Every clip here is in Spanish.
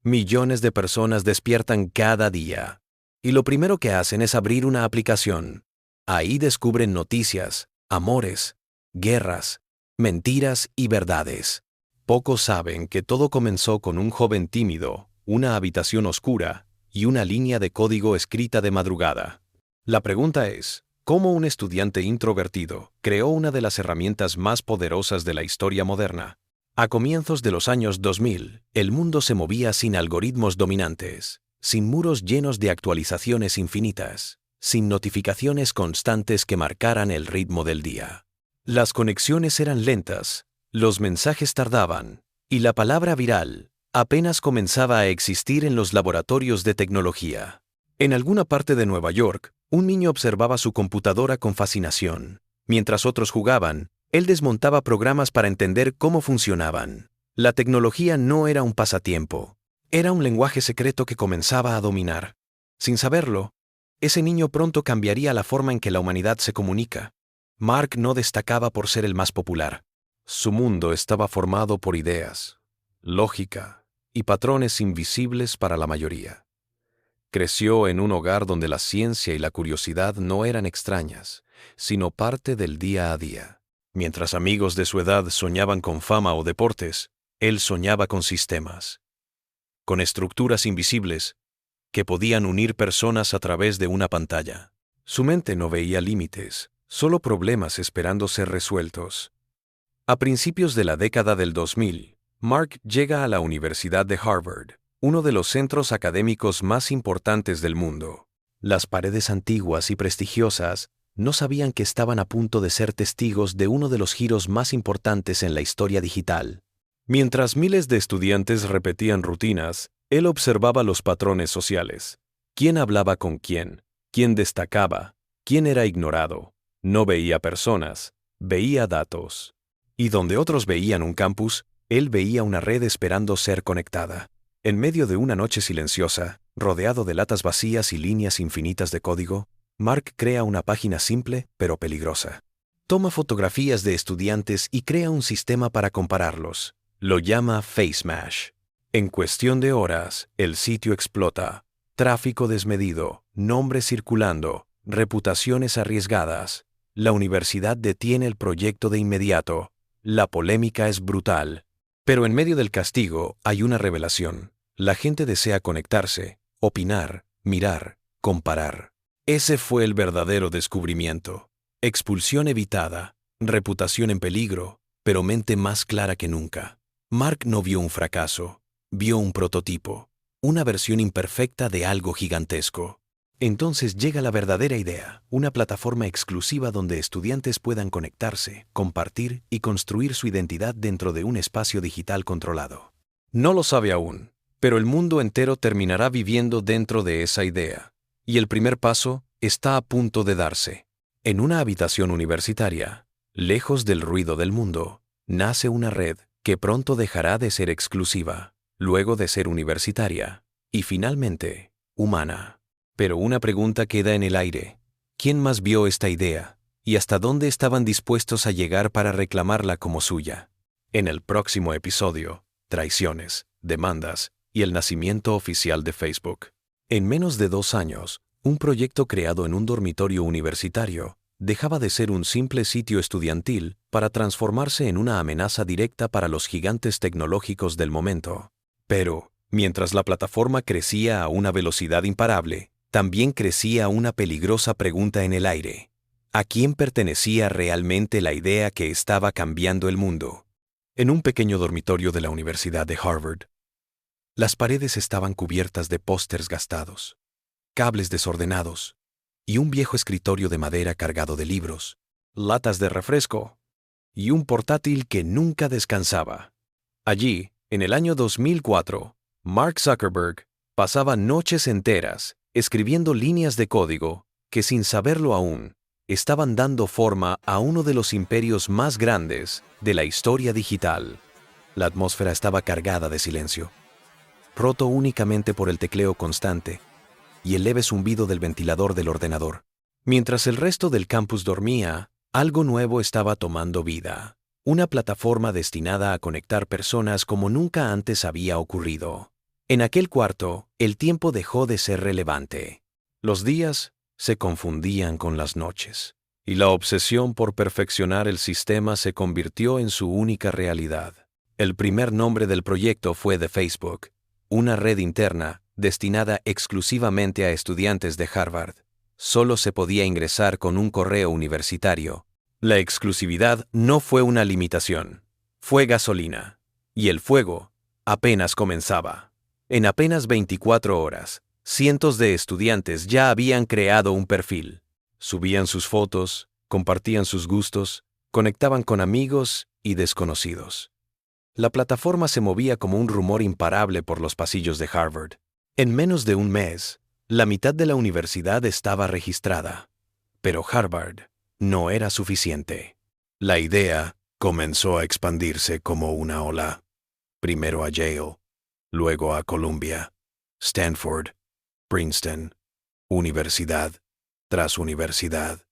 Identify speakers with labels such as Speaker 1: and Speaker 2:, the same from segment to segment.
Speaker 1: Millones de personas despiertan cada día. Y lo primero que hacen es abrir una aplicación. Ahí descubren noticias, amores, guerras, mentiras y verdades. Pocos saben que todo comenzó con un joven tímido, una habitación oscura y una línea de código escrita de madrugada. La pregunta es, ¿cómo un estudiante introvertido creó una de las herramientas más poderosas de la historia moderna? A comienzos de los años 2000, el mundo se movía sin algoritmos dominantes, sin muros llenos de actualizaciones infinitas, sin notificaciones constantes que marcaran el ritmo del día. Las conexiones eran lentas, los mensajes tardaban, y la palabra viral apenas comenzaba a existir en los laboratorios de tecnología. En alguna parte de Nueva York, un niño observaba su computadora con fascinación. Mientras otros jugaban, él desmontaba programas para entender cómo funcionaban. La tecnología no era un pasatiempo, era un lenguaje secreto que comenzaba a dominar. Sin saberlo, ese niño pronto cambiaría la forma en que la humanidad se comunica. Mark no destacaba por ser el más popular. Su mundo estaba formado por ideas, lógica y patrones invisibles para la mayoría. Creció en un hogar donde la ciencia y la curiosidad no eran extrañas, sino parte del día a día. Mientras amigos de su edad soñaban con fama o deportes, él soñaba con sistemas, con estructuras invisibles que podían unir personas a través de una pantalla. Su mente no veía límites, solo problemas esperando ser resueltos. A principios de la década del 2000, Mark llega a la Universidad de Harvard, uno de los centros académicos más importantes del mundo. Las paredes antiguas y prestigiosas no sabían que estaban a punto de ser testigos de uno de los giros más importantes en la historia digital. Mientras miles de estudiantes repetían rutinas, él observaba los patrones sociales. ¿Quién hablaba con quién? ¿Quién destacaba? ¿Quién era ignorado? No veía personas, veía datos. Y donde otros veían un campus, él veía una red esperando ser conectada. En medio de una noche silenciosa, rodeado de latas vacías y líneas infinitas de código, Mark crea una página simple pero peligrosa. Toma fotografías de estudiantes y crea un sistema para compararlos. Lo llama FaceMash. En cuestión de horas, el sitio explota. Tráfico desmedido, nombres circulando, reputaciones arriesgadas. La universidad detiene el proyecto de inmediato. La polémica es brutal. Pero en medio del castigo hay una revelación. La gente desea conectarse, opinar, mirar, comparar. Ese fue el verdadero descubrimiento. Expulsión evitada, reputación en peligro, pero mente más clara que nunca. Mark no vio un fracaso, vio un prototipo, una versión imperfecta de algo gigantesco. Entonces llega la verdadera idea, una plataforma exclusiva donde estudiantes puedan conectarse, compartir y construir su identidad dentro de un espacio digital controlado. No lo sabe aún, pero el mundo entero terminará viviendo dentro de esa idea. Y el primer paso está a punto de darse. En una habitación universitaria, lejos del ruido del mundo, nace una red que pronto dejará de ser exclusiva, luego de ser universitaria, y finalmente, humana. Pero una pregunta queda en el aire. ¿Quién más vio esta idea? ¿Y hasta dónde estaban dispuestos a llegar para reclamarla como suya? En el próximo episodio, traiciones, demandas y el nacimiento oficial de Facebook. En menos de 2 años, un proyecto creado en un dormitorio universitario dejaba de ser un simple sitio estudiantil para transformarse en una amenaza directa para los gigantes tecnológicos del momento. Pero, mientras la plataforma crecía a una velocidad imparable, también crecía una peligrosa pregunta en el aire. ¿A quién pertenecía realmente la idea que estaba cambiando el mundo? En un pequeño dormitorio de la Universidad de Harvard, las paredes estaban cubiertas de pósters gastados, cables desordenados y un viejo escritorio de madera cargado de libros, latas de refresco y un portátil que nunca descansaba. Allí, en el año 2004, Mark Zuckerberg pasaba noches enteras escribiendo líneas de código que, sin saberlo aún, estaban dando forma a uno de los imperios más grandes de la historia digital. La atmósfera estaba cargada de silencio, roto únicamente por el tecleo constante y el leve zumbido del ventilador del ordenador. Mientras el resto del campus dormía, algo nuevo estaba tomando vida. Una plataforma destinada a conectar personas como nunca antes había ocurrido. En aquel cuarto, el tiempo dejó de ser relevante. Los días se confundían con las noches, y la obsesión por perfeccionar el sistema se convirtió en su única realidad. El primer nombre del proyecto fue The Facebook, una red interna destinada exclusivamente a estudiantes de Harvard. Solo se podía ingresar con un correo universitario. La exclusividad no fue una limitación, fue gasolina, y el fuego apenas comenzaba. En apenas 24 horas, cientos de estudiantes ya habían creado un perfil. Subían sus fotos, compartían sus gustos, conectaban con amigos y desconocidos. La plataforma se movía como un rumor imparable por los pasillos de Harvard. En menos de un mes, la mitad de la universidad estaba registrada. Pero Harvard no era suficiente. La idea comenzó a expandirse como una ola. Primero a Yale, luego a Columbia, Stanford, Princeton, universidad tras universidad,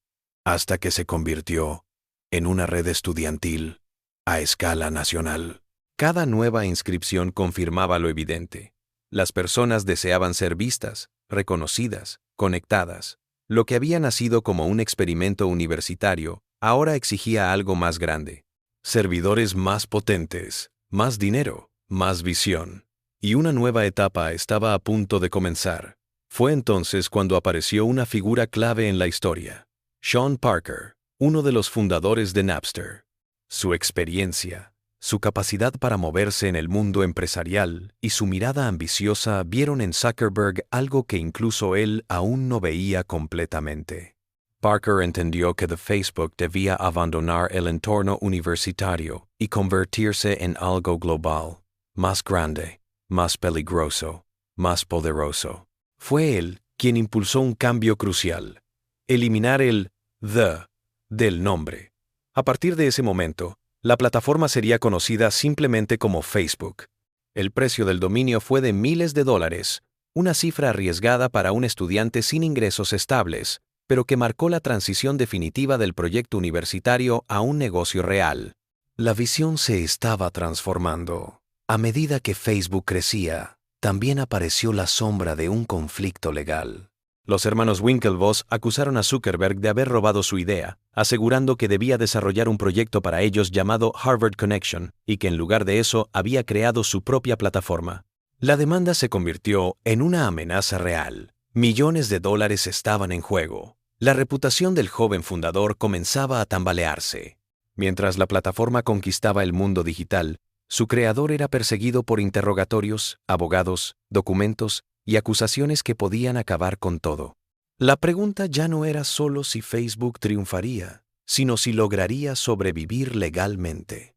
Speaker 1: hasta que se convirtió en una red estudiantil a escala nacional. Cada nueva inscripción confirmaba lo evidente. Las personas deseaban ser vistas, reconocidas, conectadas. Lo que había nacido como un experimento universitario ahora exigía algo más grande. Servidores más potentes, más dinero, más visión. Y una nueva etapa estaba a punto de comenzar. Fue entonces cuando apareció una figura clave en la historia. Sean Parker, uno de los fundadores de Napster. Su experiencia, su capacidad para moverse en el mundo empresarial y su mirada ambiciosa vieron en Zuckerberg algo que incluso él aún no veía completamente. Parker entendió que Facebook debía abandonar el entorno universitario y convertirse en algo global, más grande, más peligroso, más poderoso. Fue él quien impulsó un cambio crucial: eliminar el "the" del nombre. A partir de ese momento, la plataforma sería conocida simplemente como Facebook. El precio del dominio fue de miles de dólares, una cifra arriesgada para un estudiante sin ingresos estables, pero que marcó la transición definitiva del proyecto universitario a un negocio real. La visión se estaba transformando. A medida que Facebook crecía, también apareció la sombra de un conflicto legal. Los hermanos Winklevoss acusaron a Zuckerberg de haber robado su idea, asegurando que debía desarrollar un proyecto para ellos llamado Harvard Connection y que en lugar de eso había creado su propia plataforma. La demanda se convirtió en una amenaza real. Millones de dólares estaban en juego. La reputación del joven fundador comenzaba a tambalearse. Mientras la plataforma conquistaba el mundo digital, su creador era perseguido por interrogatorios, abogados, documentos y acusaciones que podían acabar con todo. La pregunta ya no era solo si Facebook triunfaría, sino si lograría sobrevivir legalmente.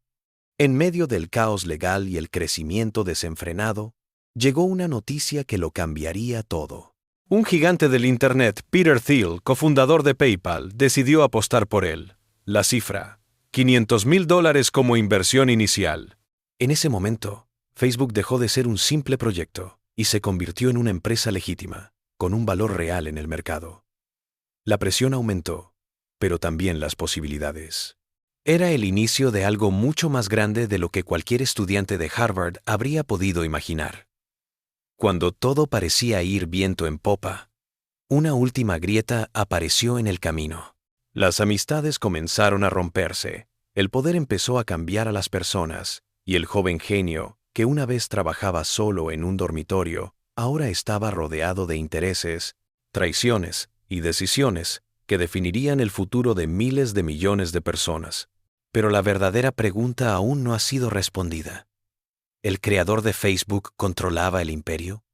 Speaker 1: En medio del caos legal y el crecimiento desenfrenado, llegó una noticia que lo cambiaría todo. Un gigante del Internet, Peter Thiel, cofundador de PayPal, decidió apostar por él. La cifra: $500,000 como inversión inicial. En ese momento, Facebook dejó de ser un simple proyecto y se convirtió en una empresa legítima, con un valor real en el mercado. La presión aumentó, pero también las posibilidades. Era el inicio de algo mucho más grande de lo que cualquier estudiante de Harvard habría podido imaginar. Cuando todo parecía ir viento en popa, una última grieta apareció en el camino. Las amistades comenzaron a romperse, el poder empezó a cambiar a las personas, y el joven genio, que una vez trabajaba solo en un dormitorio, ahora estaba rodeado de intereses, traiciones y decisiones que definirían el futuro de miles de millones de personas. Pero la verdadera pregunta aún no ha sido respondida. ¿El creador de Facebook controlaba el imperio?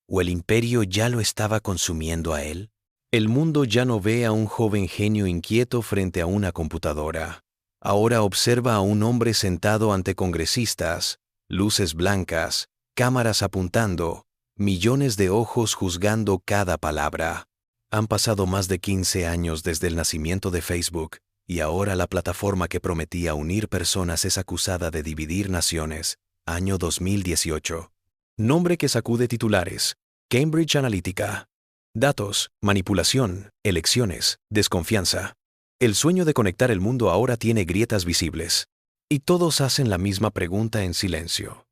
Speaker 1: ¿O el imperio ya lo estaba consumiendo a él? El mundo ya no ve a un joven genio inquieto frente a una computadora. Ahora observa a un hombre sentado ante congresistas, luces blancas, cámaras apuntando, millones de ojos juzgando cada palabra. Han pasado más de 15 años desde el nacimiento de Facebook, y ahora la plataforma que prometía unir personas es acusada de dividir naciones. Año 2018. Nombre que sacude titulares: Cambridge Analytica. Datos, manipulación, elecciones, desconfianza. El sueño de conectar el mundo ahora tiene grietas visibles. Y todos hacen la misma pregunta en silencio.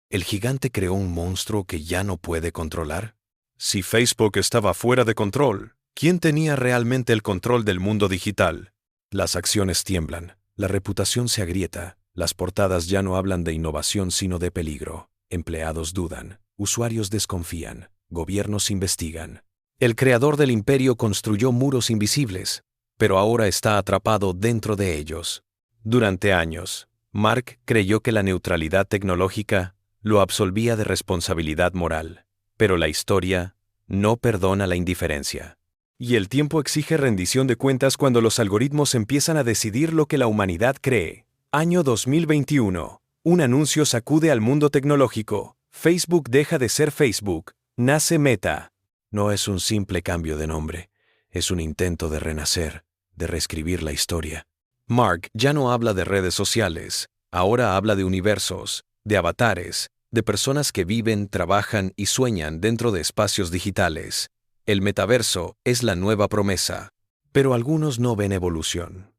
Speaker 1: ¿El gigante creó un monstruo que ya no puede controlar? Si Facebook estaba fuera de control, ¿quién tenía realmente el control del mundo digital? Las acciones tiemblan, la reputación se agrieta, las portadas ya no hablan de innovación sino de peligro. Empleados dudan, usuarios desconfían, gobiernos investigan. El creador del imperio construyó muros invisibles, pero ahora está atrapado dentro de ellos. Durante años, Mark creyó que la neutralidad tecnológica lo absolvía de responsabilidad moral, pero la historia no perdona la indiferencia. Y el tiempo exige rendición de cuentas cuando los algoritmos empiezan a decidir lo que la humanidad cree. Año 2021. Un anuncio sacude al mundo tecnológico. Facebook deja de ser Facebook. Nace Meta. No es un simple cambio de nombre. Es un intento de renacer, de reescribir la historia. Mark ya no habla de redes sociales. Ahora habla de universos, de avatares, de personas que viven, trabajan y sueñan dentro de espacios digitales. El metaverso es la nueva promesa, pero algunos no ven evolución.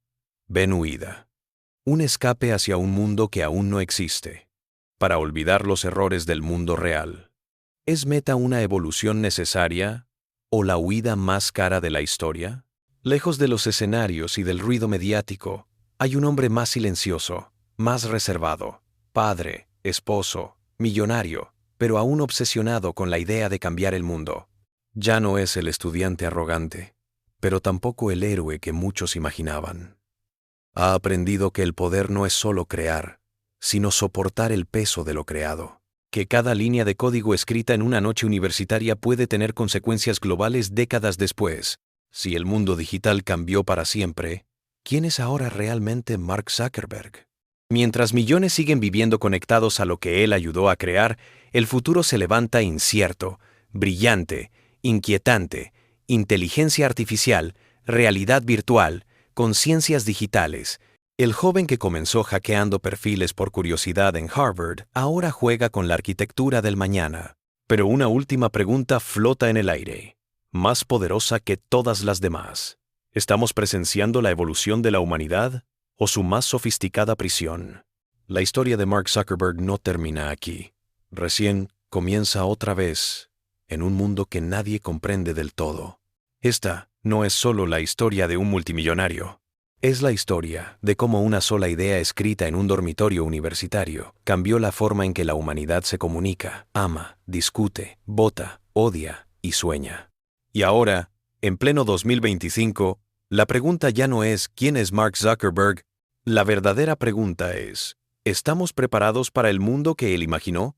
Speaker 1: Ven huida. Un escape hacia un mundo que aún no existe, para olvidar los errores del mundo real. ¿Es Meta una evolución necesaria o la huida más cara de la historia? Lejos de los escenarios y del ruido mediático, hay un hombre más silencioso, más reservado, padre, esposo, millonario, pero aún obsesionado con la idea de cambiar el mundo. Ya no es el estudiante arrogante, pero tampoco el héroe que muchos imaginaban. Ha aprendido que el poder no es solo crear, sino soportar el peso de lo creado. Que cada línea de código escrita en una noche universitaria puede tener consecuencias globales décadas después. Si el mundo digital cambió para siempre, ¿quién es ahora realmente Mark Zuckerberg? Mientras millones siguen viviendo conectados a lo que él ayudó a crear, el futuro se levanta incierto, brillante, inquietante, inteligencia artificial, realidad virtual, conciencias digitales. El joven que comenzó hackeando perfiles por curiosidad en Harvard ahora juega con la arquitectura del mañana. Pero una última pregunta flota en el aire, más poderosa que todas las demás. ¿Estamos presenciando la evolución de la humanidad o su más sofisticada prisión? La historia de Mark Zuckerberg no termina aquí. Recién comienza otra vez, en un mundo que nadie comprende del todo. Esta no es solo la historia de un multimillonario. Es la historia de cómo una sola idea escrita en un dormitorio universitario cambió la forma en que la humanidad se comunica, ama, discute, vota, odia y sueña. Y ahora, en pleno 2025, la pregunta ya no es ¿quién es Mark Zuckerberg? La verdadera pregunta es, ¿estamos preparados para el mundo que él imaginó?